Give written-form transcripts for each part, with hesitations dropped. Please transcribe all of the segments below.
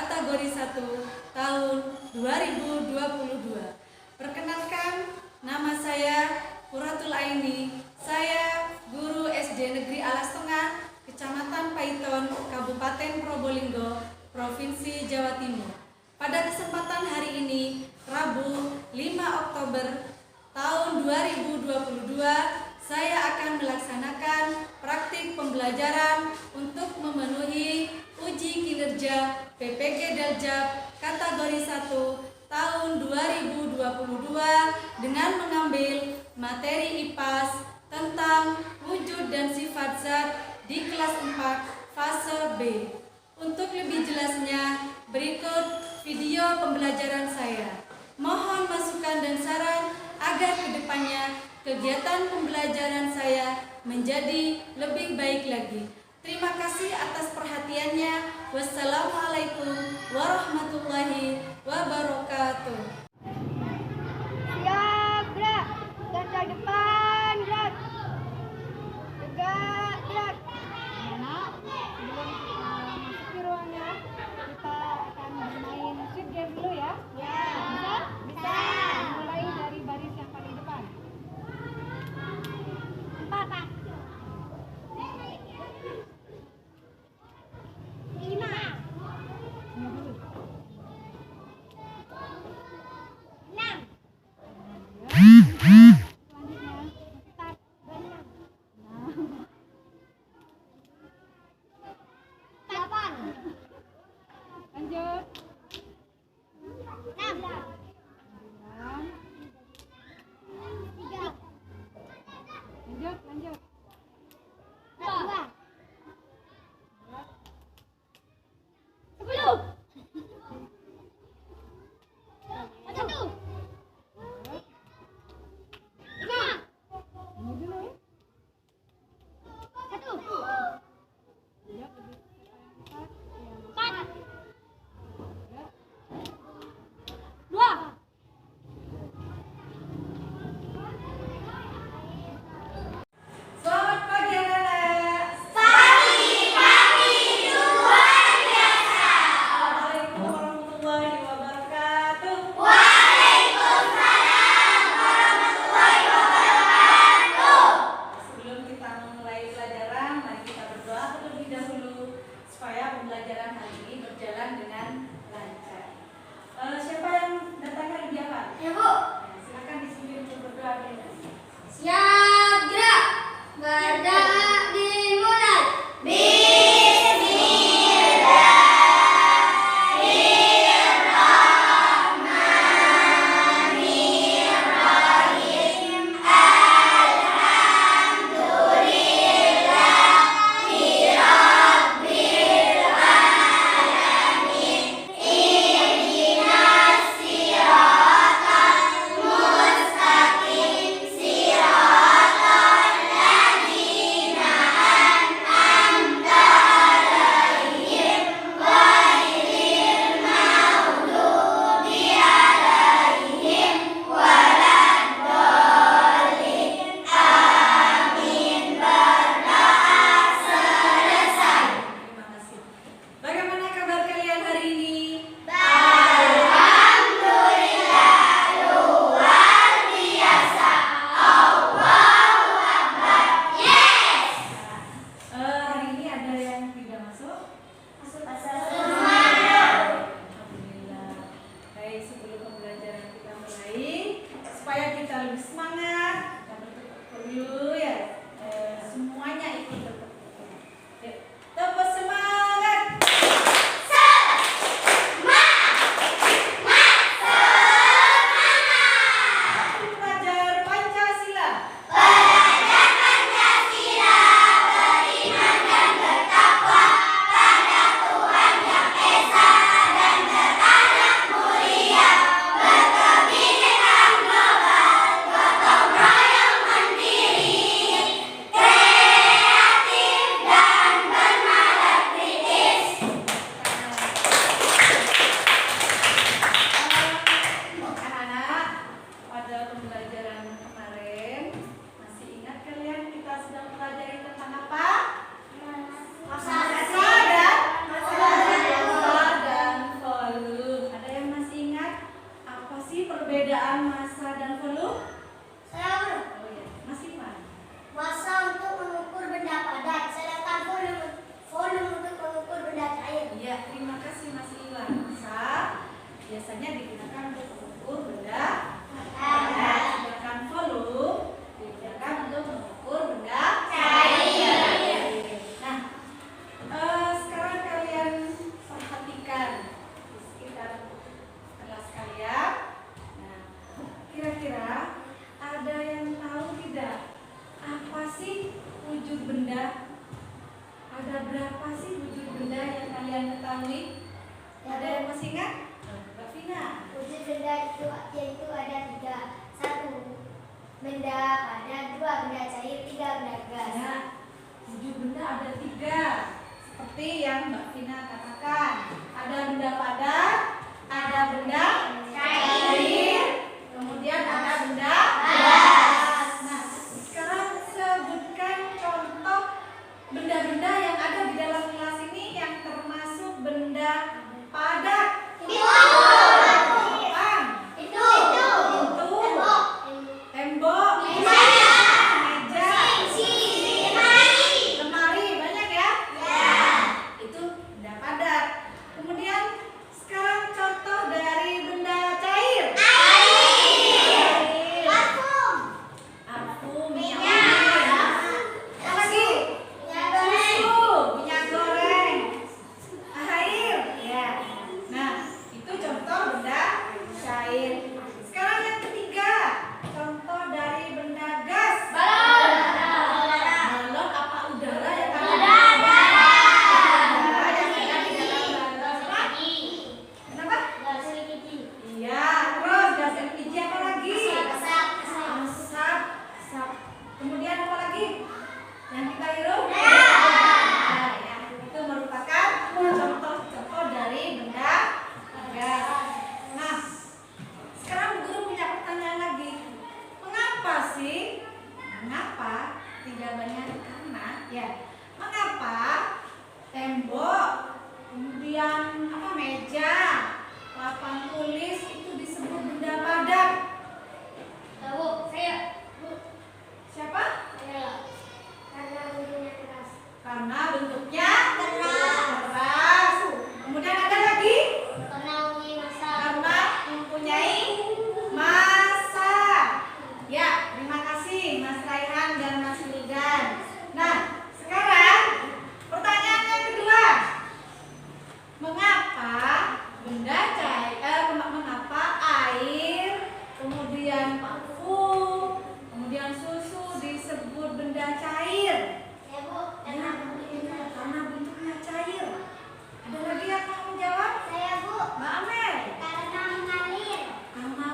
kategori 1 tahun 2022. Perkenalkan, nama saya Quratul Aini. Saya guru SD Negeri Alas Tengah, Kecamatan Paiton, Kabupaten Probolinggo, Provinsi Jawa Timur. Pada kesempatan hari ini, Rabu 5 Oktober tahun 2022, saya akan melaksanakan praktik pembelajaran untuk memenuhi uji kinerja PPG Daljab kategori 1 tahun 2022 dengan mengambil materi IPAS tentang wujud dan sifat zat di kelas 4 fase B. Untuk lebih jelasnya, berikut video pembelajaran saya. Mohon masukan dan saran agar kedepannya kegiatan pembelajaran saya menjadi lebih baik lagi. Terima kasih atas perhatiannya. Wassalamualaikum warahmatullahi wabarakatuh. Siap, gerak. Garda depan, gerak. Tegak, gerak. Anak, sebelum kita masuk ke ruangnya, kita akan bermain sweet game dulu ya. Ya. Bisa? Bisa. Mulai dari baris yang paling depan. 4, Pak. 5. Lanjut. 6. 3. Lanjut. 2. 10. 1. 5. Ini dulu ya. 1. 4. 2. Ada yang masih ingat? Mbak Vina. Wujud benda itu yaitu ada 3. 1. Benda padat, 2. Benda cair, 3. Benda gas. Ya, wujud benda ada 3. Seperti yang Mbak Vina katakan. Ada benda padat, ada benda cair, kemudian ada benda gas. Nah, sekarang sebutkan contoh benda-benda yang ada di dalam kelas ini yang termasuk benda padat. Apaan? Tembok, meja, lemari, banyak ya? Itu benda padat. Kemudian sekarang contoh dari benda cair. Parfum, minyak goreng. Apa lagi? Susu, minyak goreng, air. Ya. Nah, itu contoh benda cair. Sekarang yang ketiga, contoh dari benda gas. Balon apa udara yang ada di dalam balon? Yang ada di dalam balon. Kenapa? Iya, terus gas LPG apa lagi? Asap. Kemudian apa lagi? Yang kita hirup? Nah, ya, itu merupakan contoh-contoh dari benda gas. Nah, sekarang guru punya pertanyaan lagi. Mengapa sih? Mengapa? Jawabannya karena ya. Mengapa tembok, kemudian apa meja, papan tulis itu disebut benda padat? Siapa? Karena bentuknya keras. Kemudian ada lagi karena mempunyai massa. Ya, terima kasih Mas Raihan dan Mas Ligan. Nah, sekarang pertanyaan yang kedua. Mengapa benda cair, mengapa air, kemudian parfum, kemudian susu disebut benda cair? Karena bentuknya cair. Ada lagi yang mau menjawab? Mbak Amel. Karena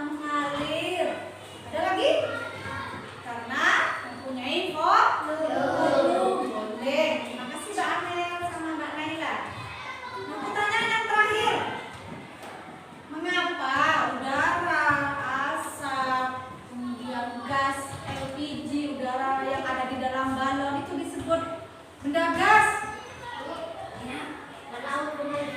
mengalir. Ada lagi? Karena mempunyai volume. Boleh. Terima kasih Mbak Amel sama Mbak Naila. Nah, pertanyaan yang terakhir. Mengapa udara, asap, kemudian gas LPG, udara yang ada di dalam balon itu disebut benda gas? Ya, karena mempunyai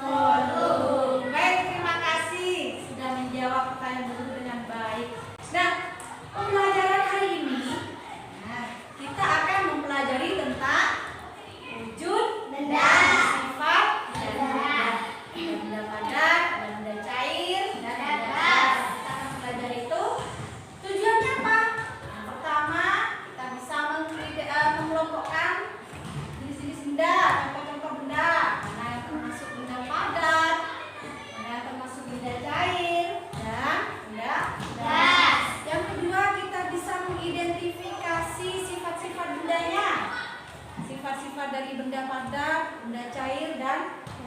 volume. Baik, terima kasih sudah menjawab pertanyaan guru dengan baik. Nah, pembelajaran hari ini, kita akan mempelajari tentang wujud, benda, sifat, dan benda padat, benda cair, dan benda gas. Kita akan pelajari itu. Tujuannya apa? Yang pertama, kita bisa mengelompokkan jenis-jenis benda, contoh-contoh benda, mana yang termasuk benda padat, mana yang termasuk benda cair, dan benda gas. Yang kedua, kita bisa mengidentifikasi sifat-sifat bendanya, sifat-sifat dari benda padat, benda cair, dan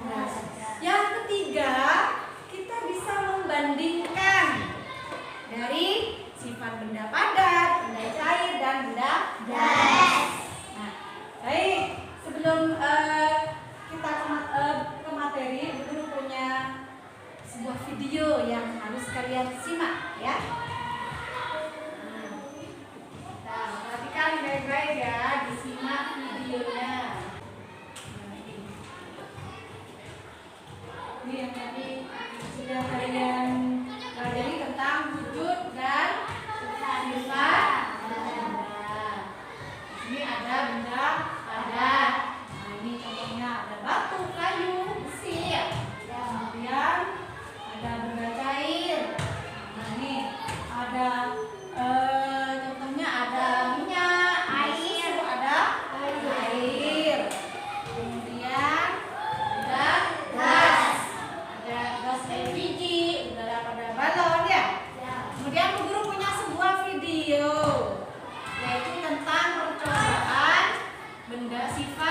gas. Yang ketiga, kita bisa membandingkan dari sifat benda padat, benda cair, dan benda gas. Nah, baik, sebelum kita ke materi, guru punya sebuah video yang harus kalian simak ya. Nah, perhatikan baik-baik ya, disimak videonya. Ini yang tadi sudah kalian pelajari tentang wujud dan sifat benda. Ini ada benda padat. Nah, ini contohnya ada batu, kayu, besi. Kemudian ada benda cair. Nah, ini ada contohnya ada minyak, air, ada air. Kemudian ada gas. Ada gas LPG, udara pada balon ya. Kemudian guru punya sebuah video yaitu tentang percobaan benda sifat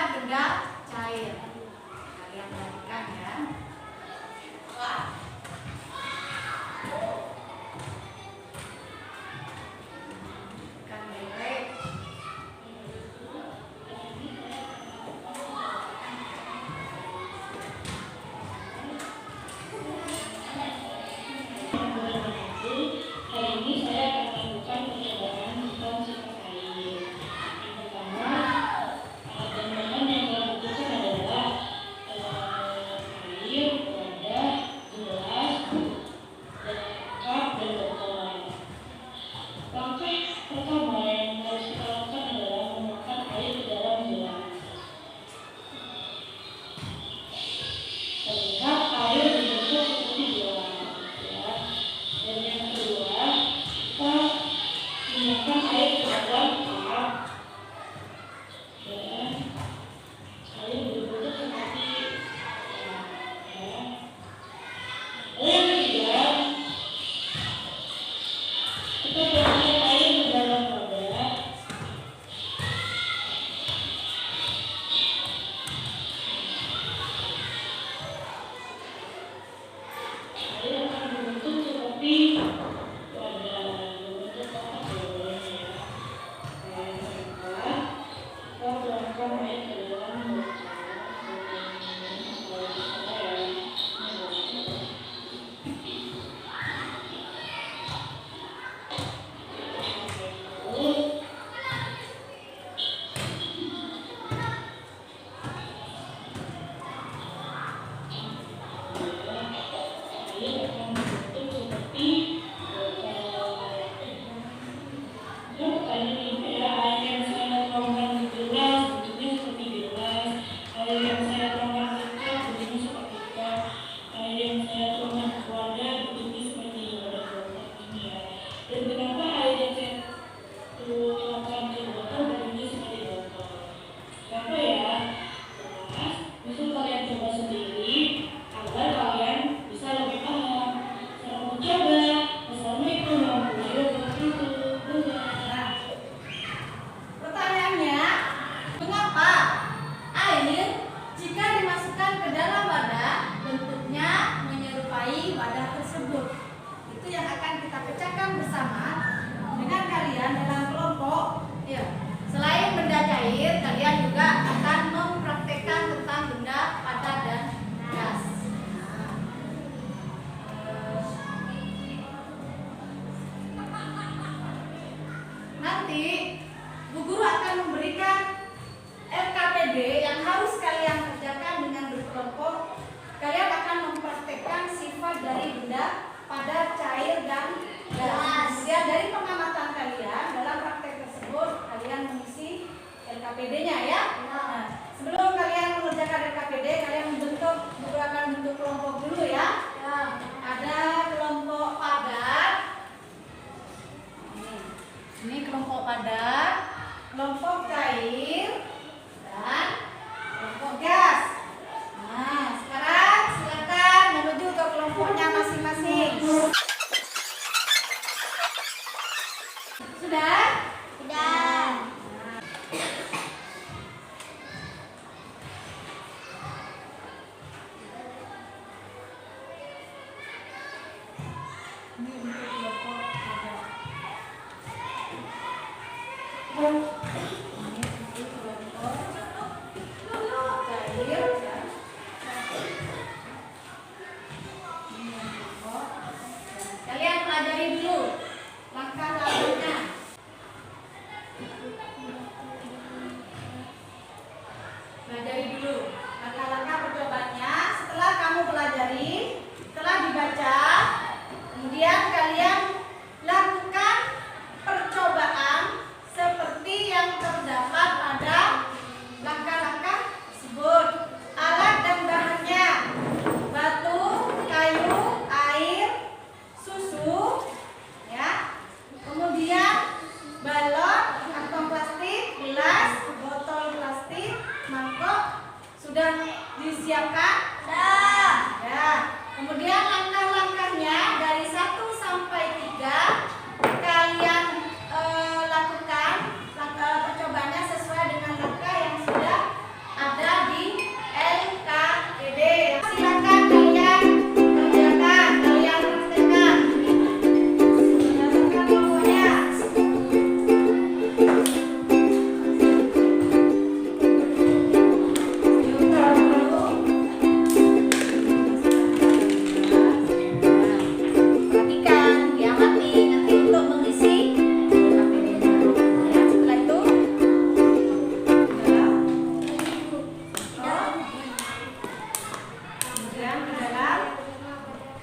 Pertanyaannya, mengapa air jika dimasukkan ke dalam wadah bentuknya menyerupai wadah tersebut? Itu yang akan kita pecahkan bersama dengan kalian dalam kelompok. Ya. Selain benda cair, kalian juga akan mempraktekkan tentang benda padat dan gas. Nanti Bu Guru akan memberikan LKPD yang harus kalian kerjakan dengan berkelompok. Kalian akan mempraktekkan sifat dari benda padat, cair, dan gas. Kemudian dari pengamatan kalian dalam praktek tersebut kalian mengisi LKPD-nya ya. Nah, sebelum kalian mengerjakan LKPD, kalian membentuk, Bu Guru akan bentuk kelompok dulu ya. Ada kelompok padat. Ini kelompok padat, kelompok cair, dan kelompok gas. Nah, sekarang silakan menuju ke kelompoknya masing-masing. Sudah? Sudah. Ini untuk kelompok padat. Ini untuk kelompok cair ya. Ini yang kelompok. Kalian pelajari dulu langkah-langkahnya. Pelajari dulu langkah-langkah percobaannya. Setelah kamu pelajari, setelah dibaca, kemudian kalian lakukan percobaan seperti yang terdapat pada langkah-langkah tersebut. Alat dan bahannya: batu, kayu, air, susu, ya. Kemudian balon, kantong plastik, gelas, botol plastik, mangkok. Sudah disiapkan? Sudah. Ya. Kemudian langkah-langkahnya dari 1 sampai 3 kalian lakukan percobaannya sesuai dengan langkah yang sudah ada di LKPD. Silakan kalian kerjakan, kalian praktekkan. Berdasarkan kelompoknya. Perhatikan, diamati nanti untuk mengisi LKPD-nya. Ya, setelah itu kemudian di dalam sudah batunya.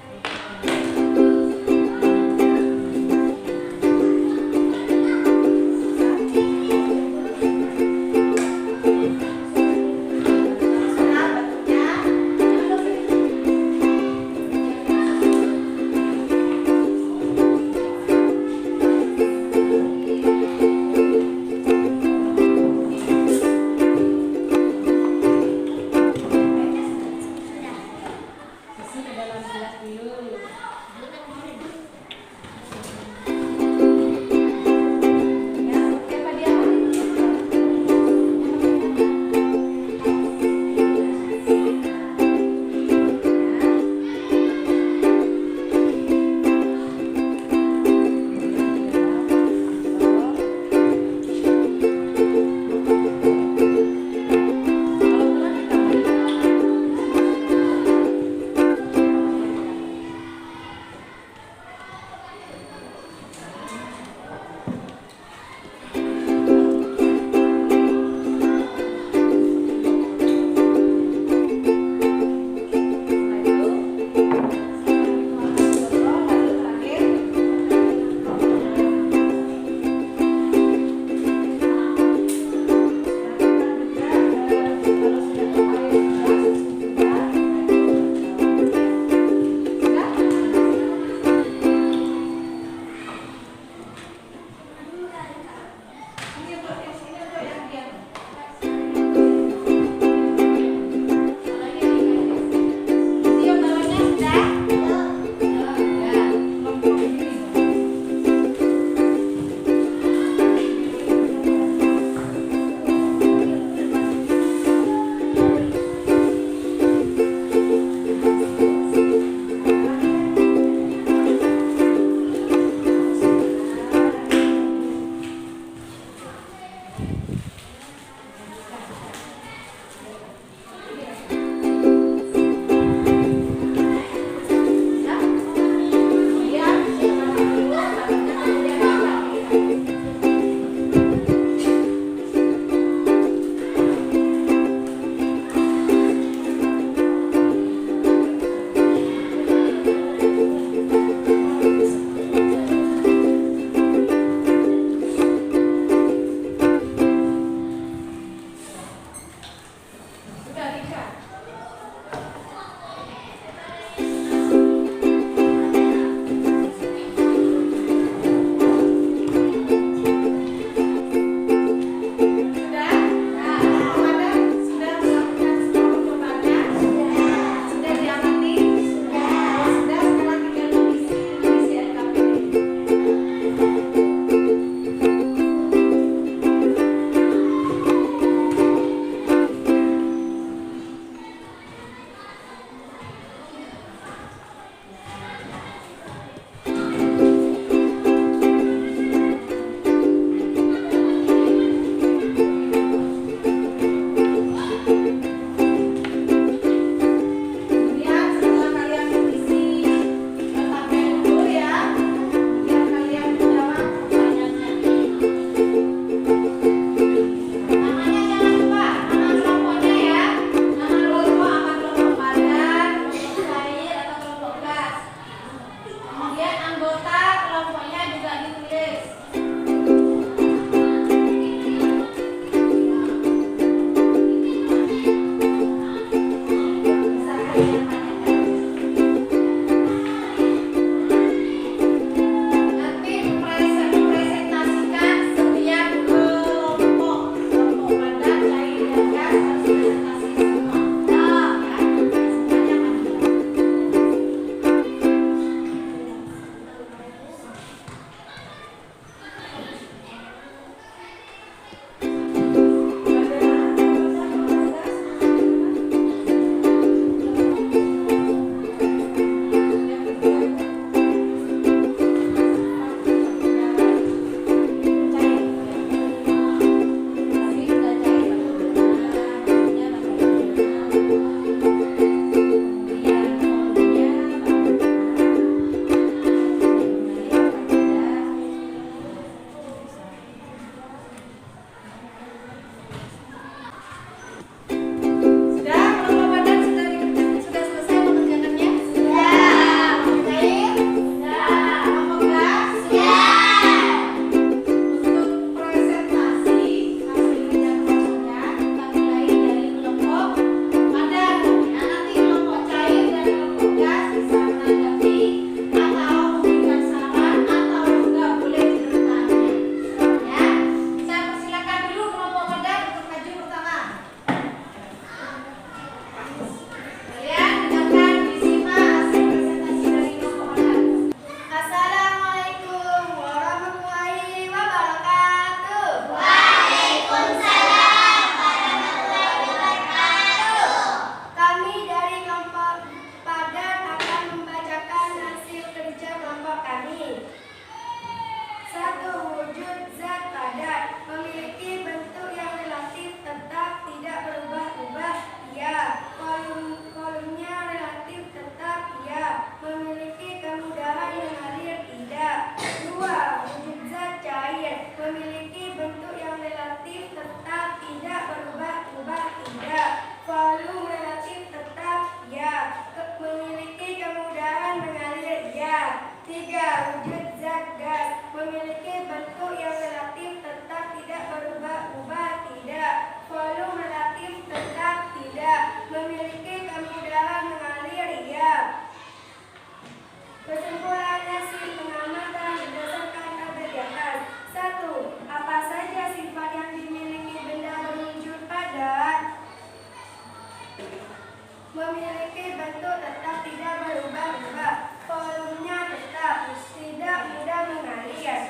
memiliki bentuk tetap tidak berubah-ubah. Volumenya tetap, tidak mudah mengalir.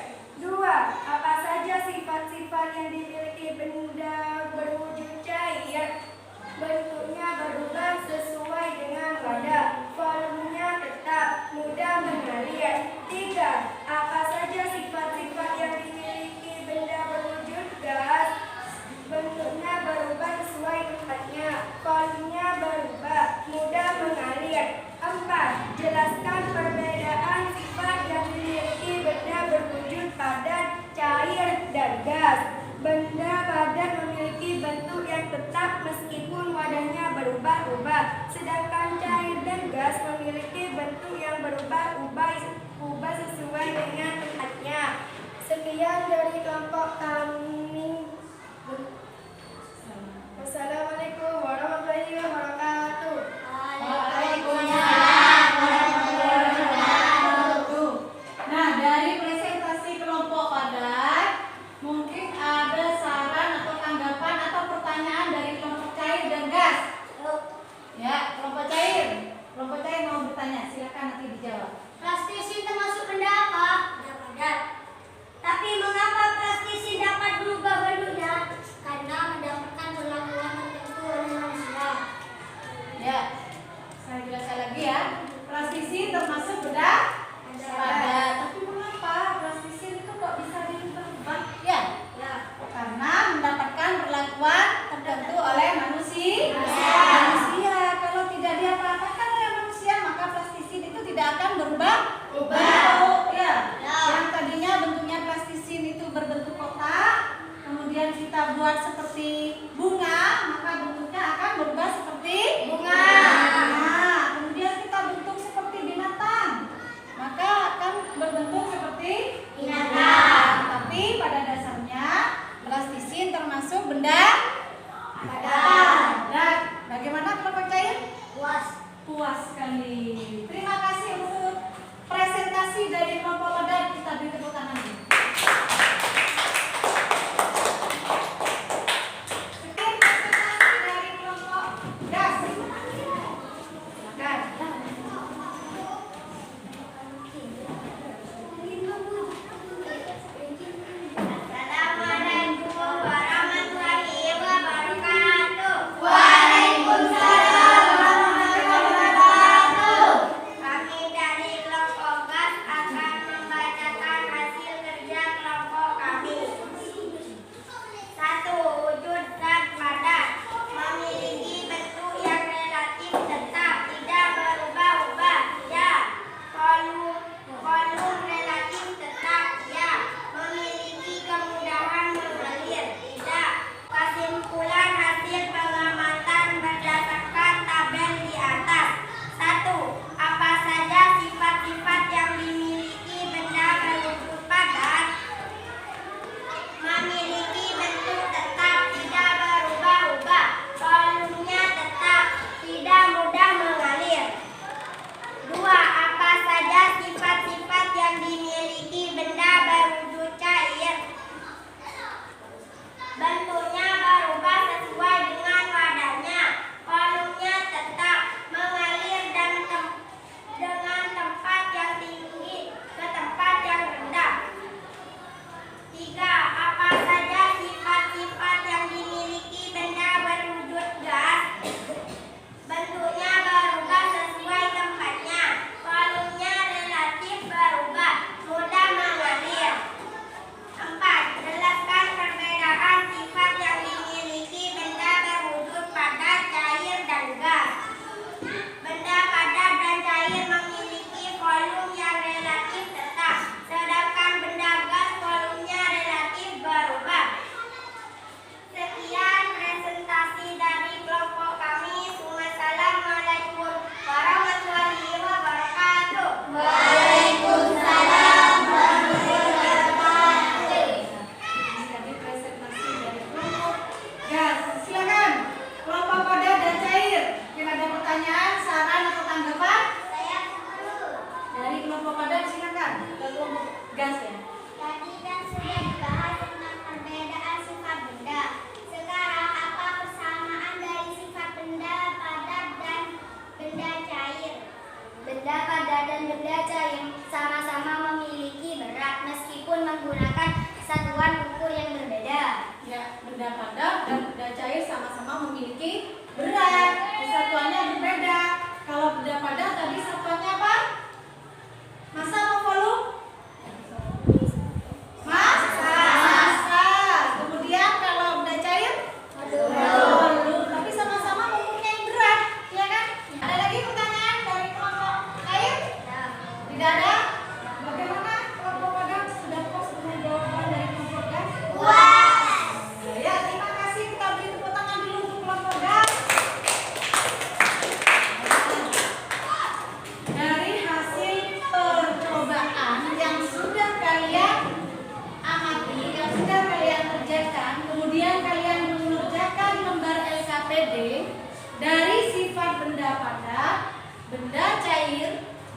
2. Apa saja sifat-sifat yang dimiliki benda berwujud cair? Bentuknya berubah sesuai dengan wadah. Volumenya tetap, mudah mengalir. 3. Apa saja sifat-sifat yang dimiliki benda berwujud gas? Bentuknya berubah sesuai tempatnya. Volumenya berubah, mudah mengalir. 4. Jelaskan perbedaan sifat yang dimiliki benda berwujud padat, cair, dan gas. Benda padat memiliki bentuk yang tetap meskipun wadahnya berubah-ubah, sedangkan cair dan gas memiliki bentuk yang berubah-ubah sesuai dengan tempatnya. Sekian dari kelompok kami. Wassalamualaikum warahmatullahi wabarakatuh. Waalaikumsalam warahmatullahi wabarakatuh. Nah, dari presentasi kelompok padat, mungkin ada saran atau tanggapan atau pertanyaan dari kelompok cair dan gas. Ya, kelompok cair mau bertanya, silakan nanti dijawab. Plastisi termasuk benda apa? Benda padat. Tapi mengapa plastisi dapat berubah bentuknya? Karena mendapatkan perlakuan tertentu oleh manusia. Ya, saya jelaskan lagi ya. Plastisi termasuk benda padat. Tapi mengapa plastisi itu kok bisa diubah? Ya, karena mendapatkan perlakuan tertentu oleh manusia. Kalau tidak diapa-apakan oleh manusia, maka plastisin itu tidak akan berubah. Ya. Yang tadinya bentuknya plastisin itu berbentuk kotak, kemudian kita buat seperti bunga, maka bentuknya akan berubah seperti bunga. Nah, kemudian kita bentuk seperti binatang,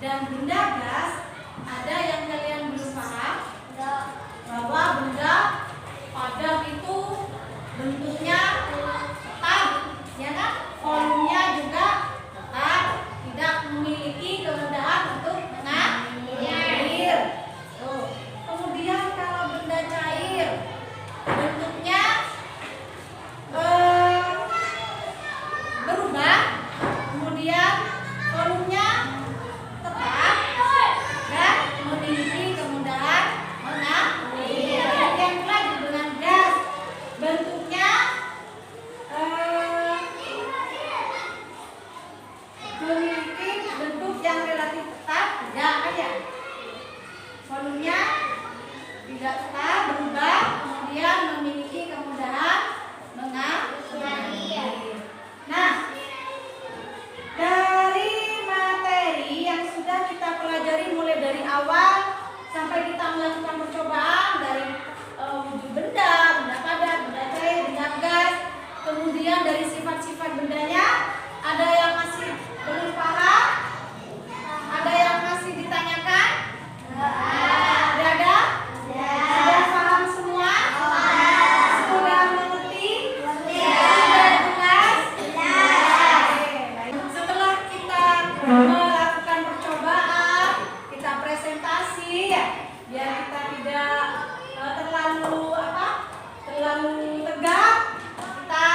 dan benda gas, ada yang kalian belum paham? Bahwa benda padat itu bentuknya tetap, ya kan? Volumenya juga tetap, tidak memiliki kemudahan untuk mengalir. Tuh. Kemudian kalau benda cair, bentuknya berubah, kemudian volumenya tetap dan memiliki kemudahan mengalir. Yang lagi dengan gas, bentuknya memiliki bentuk yang relatif tetap, tidak kan ya? Volumenya tidak tetap, berubah, kemudian memiliki kemudahan mengalir. Nah, dari materi yang sudah kita pelajari mulai dari awal sampai kita melakukan percobaan dari wujud benda, benda padat, benda cair, benda gas, kemudian dari sifat-sifat bendanya, ada yang masih belum paham? Ada yang masih ditanyakan? Ada? Sudah paham semua? Sudah mengerti? Sudah jelas? Setelah kita melakukan percobaan, kita presentasi ya, biar kita tidak terlalu tegak, kita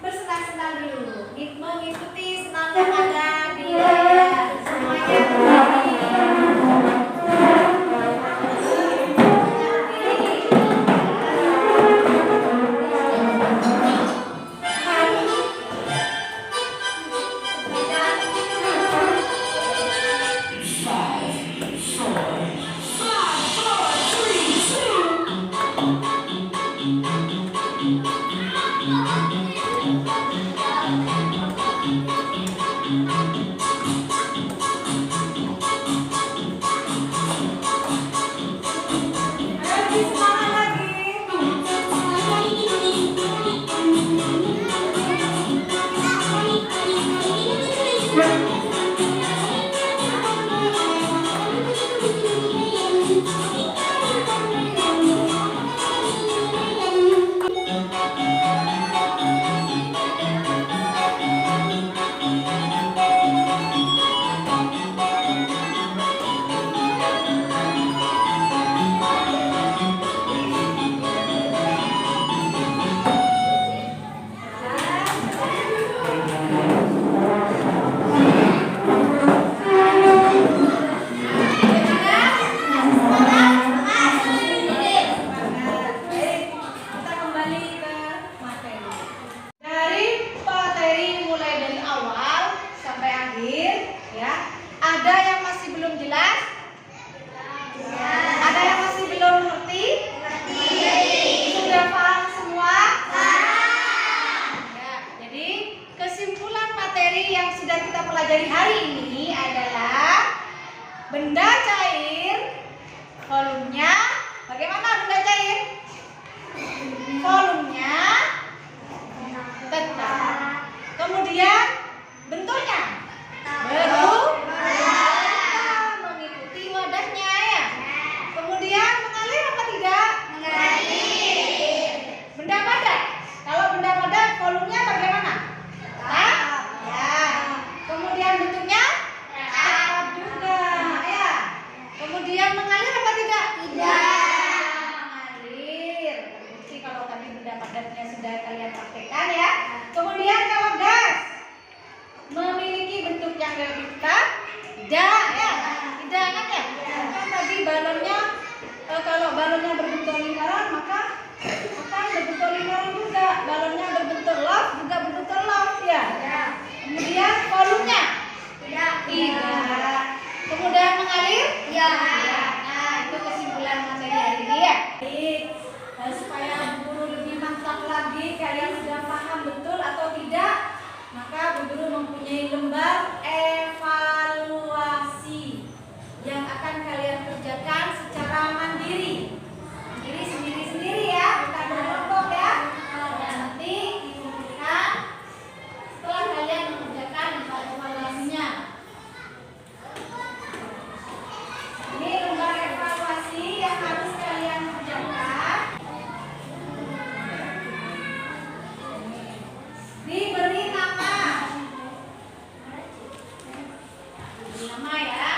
bersenang-senang dulu, mengikuti senam yang ada di layar. Semuanya pelajari hari ini adalah benda cair, volumenya. Bagaimana benda cair? Volumenya tetap. Kemudian bentuknya berubah mengikuti wadahnya ya. Kemudian mengalir apa tidak? Mengalir. Benda padat. Kalau benda padat volumenya bagaimana? Tetap. Ya. Kemudian bentuknya tetap juga ya. Kemudian mengalir apa tidak? Tidak. Mengalir. Terbukti kalau tadi benda padatnya sudah kalian praktekkan ya. Kemudian kalau gas memiliki bentuk yang lebih tetap? Tidak ya. Tidak kan ya? Kan tadi balonnya kalau balonnya berbentuk lingkaran maka akan berbentuk lingkaran juga. Balonnya berbentuk love juga berbentuk love ya. Kemudian volumenya? Tidak. Kemudian mengalir? Ya. Nah, itu kesimpulan materi hari ini ya. Baik, supaya guru lebih mantap lagi, kalian sudah paham betul atau tidak, maka Bu Guru mempunyai lembar evaluasi yang akan kalian kerjakan secara mandiri. Mandiri sendiri-sendiri ya, bukan berkelompok ya. Dan nanti diumumkan setelah kalian mengerjakan evaluasi sama-sama ya.